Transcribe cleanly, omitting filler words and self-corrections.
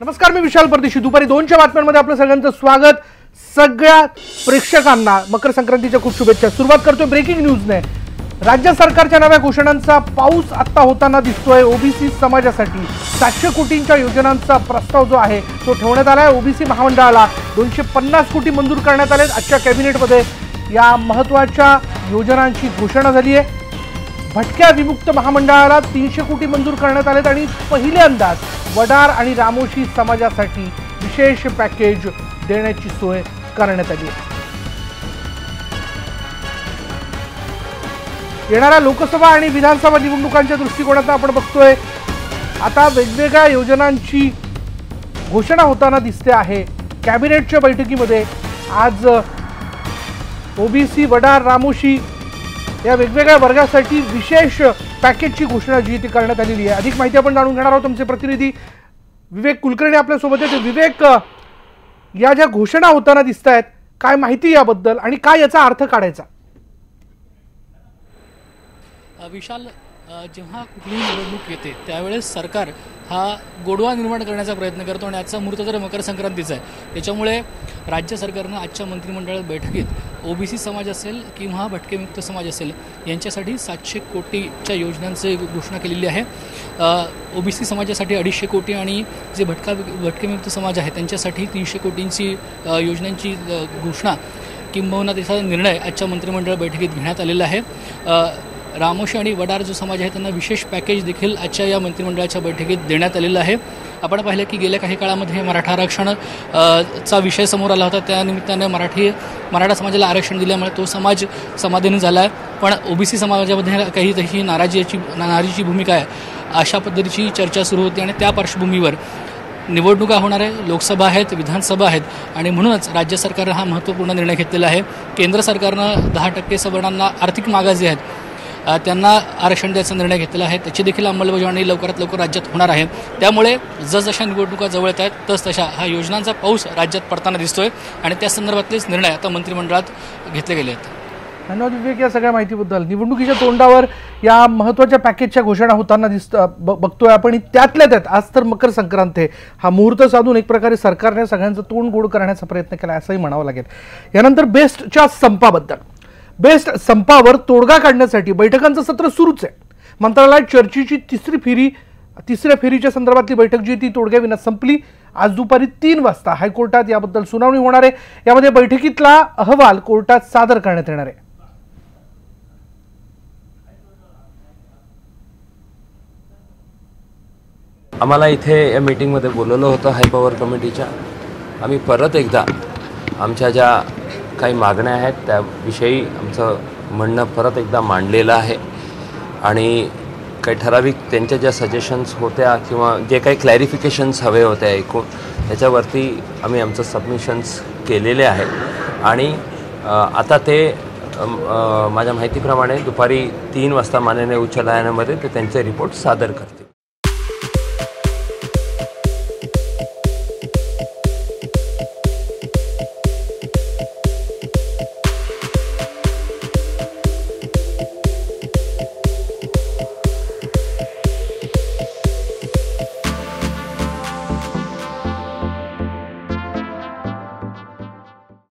नमस्कार, मी विशाल परदेशी. दुपारी 2च्या बातम्यांमध्ये आपलं सगळ्यांचं स्वागत. सगळ्या प्रेक्षकांना मकर संक्रांतीच्या खूप शुभेच्छा. सुरुवात करतोय ब्रेकिंग न्यूजने. राज्य सरकारच्या नव्या घोषणांचा पाऊस आता होताना दिसतोय. ओबीसी समाजासाठी 700 कोटींच्या योजनांचा प्रस्ताव जो आहे तो ठेवण्यात आला आहे. ओबीसी महामंडळाला 250 कोटी मंजूर करण्यात आले. आजच्या कॅबिनेटमध्ये या महत्त्वाच्या योजनांची घोषणा झाली आहे. भटक्या विमुक्त महामंडळाला 300 कोटी मंजूर करण्यात आलेत आणि पहिल्यांदाच वडार आणि रामोशी समाजासाठी विशेष पॅकेज देण्याची सोय करण्यात आली आहे. येणाऱ्या लोकसभा आणि विधानसभा निवडणुकांच्या दृष्टिकोनातून आपण बघतोय आता वेगवेगळ्या योजनांची घोषणा होताना दिसते आहे. कॅबिनेटच्या बैठकीमध्ये आज ओबीसी, वडार, रामोशी या वेगवेगळ्या वर्गासाठी विशेष पॅकेजची घोषणा जी ती करण्यात आलेली आहे. अधिक माहिती आपण जाणून घेणार आहोत. आमचे प्रतिनिधी विवेक कुलकर्णी आपल्यासोबत आहेत. विवेक, या ज्या घोषणा होताना दिसत आहेत, काय माहिती याबद्दल आणि काय याचा अर्थ काढायचा? विशाल, जेव्हा कुठलीही निवडणूक येते त्यावेळेस सरकार हा गोडवा निर्माण करण्याचा प्रयत्न करतो आणि आजचा मुहूर्त तर मकर संक्रांतीचा आहे. त्याच्यामुळे राज्य सरकारनं आजच्या मंत्रिमंडळ बैठकीत ओबीसी समाज असेल किंवा भटकेमुक्त समाज असेल यांच्यासाठी 700 कोटीच्या योजनांची घोषणा केलेली आहे. ओबीसी समाजासाठी 250 कोटी आणि जे भटकेमुक्त समाज आहे त्यांच्यासाठी 300 कोटींची योजनांची घोषणा किंबहुना त्याचा निर्णय आजच्या मंत्रिमंडळ बैठकीत घेण्यात आलेला आहे. रामोशी आणि वडार जो समाज आहे त्यांना विशेष पॅकेज देखील आजच्या या मंत्रिमंडळाच्या बैठकीत देण्यात आलेलं आहे. आपण पाहिलं की गेल्या काही काळामध्ये मराठा आरक्षण चा विषय समोर आला होता. त्यानिमित्ताने मराठा समाजाला आरक्षण दिल्यामुळे तो समाज समाधानी झाला आहे. पण ओबीसी समाजामध्ये काही तशी नाराजीची भूमिका आहे अशा पद्धतीची चर्चा सुरू होती आणि त्या पार्श्वभूमीवर निवडणुका होणार आहे, लोकसभा आहेत, विधानसभा आहेत आणि म्हणूनच राज्य सरकारनं हा महत्त्वपूर्ण निर्णय घेतलेला आहे. केंद्र सरकारनं 10% सवर्णांना आर्थिक मागास जे आहेत त्यांना आरक्षण द्यायचा निर्णय घेतलेला आहे. त्याची देखील अंमलबजावणी लवकरात लवकर राज्यात होणार आहे. त्यामुळे जसजशा निवडणुका जवळ येत आहेत तसतशा हा योजनांचा पाऊस राज्यात पडताना दिसतोय आणि त्या संदर्भातलेच निर्णय आता मंत्रिमंडळात घेतले गेले आहेत. धन्यवाद विवेक या सगळ्या माहितीबद्दल. निवडणुकीच्या तोंडावर या महत्त्वाच्या पॅकेजच्या घोषणा होताना बघतोय आपण. त्यातल्या त्यात आज तर मकर संक्रांत आहे. हा मुहूर्त साधून एक प्रकारे सरकारने सगळ्यांचं तोंड गोड करण्याचा प्रयत्न केला असंही म्हणावं लागेल. यानंतर बेस्टच्या संपाबद्दल. बेस्ट संपावर तोडगा काढण्यासाठी बैठकांचं सत्र सुरूच आहे. मंत्रालयात चर्चेची तिसऱ्या फेरीच्या संदर्भातली बैठक जी ती तोडग्याविना संपली. आज दुपारी 3 वाजता हायकोर्टात याबद्दल सुनावणी होणार आहे. यामध्ये बैठकीतला अहवाल कोर्टात सादर करण्यात येणार आहे. आम्हाला इथे या मीटिंगमध्ये बोलवलं होतं हाय पॉवर कमिटीच्या. आम्ही परत एकदा आमच्या ज्या काही मागण्या आहेत त्याविषयी आमचं म्हणणं परत एकदा मांडलेलं आहे आणि काही ठराविक त्यांच्या ज्या सजेशन्स होत्या किंवा जे काही क्लॅरिफिकेशन्स हवे होते ऐकून त्याच्यावरती आम्ही आमचं सबमिशन्स केलेले आहेत आणि आता ते माझ्या माहितीप्रमाणे दुपारी 3 वाजता माननीय उच्च न्यायालयामध्ये ते त्यांचे रिपोर्ट सादर करतात.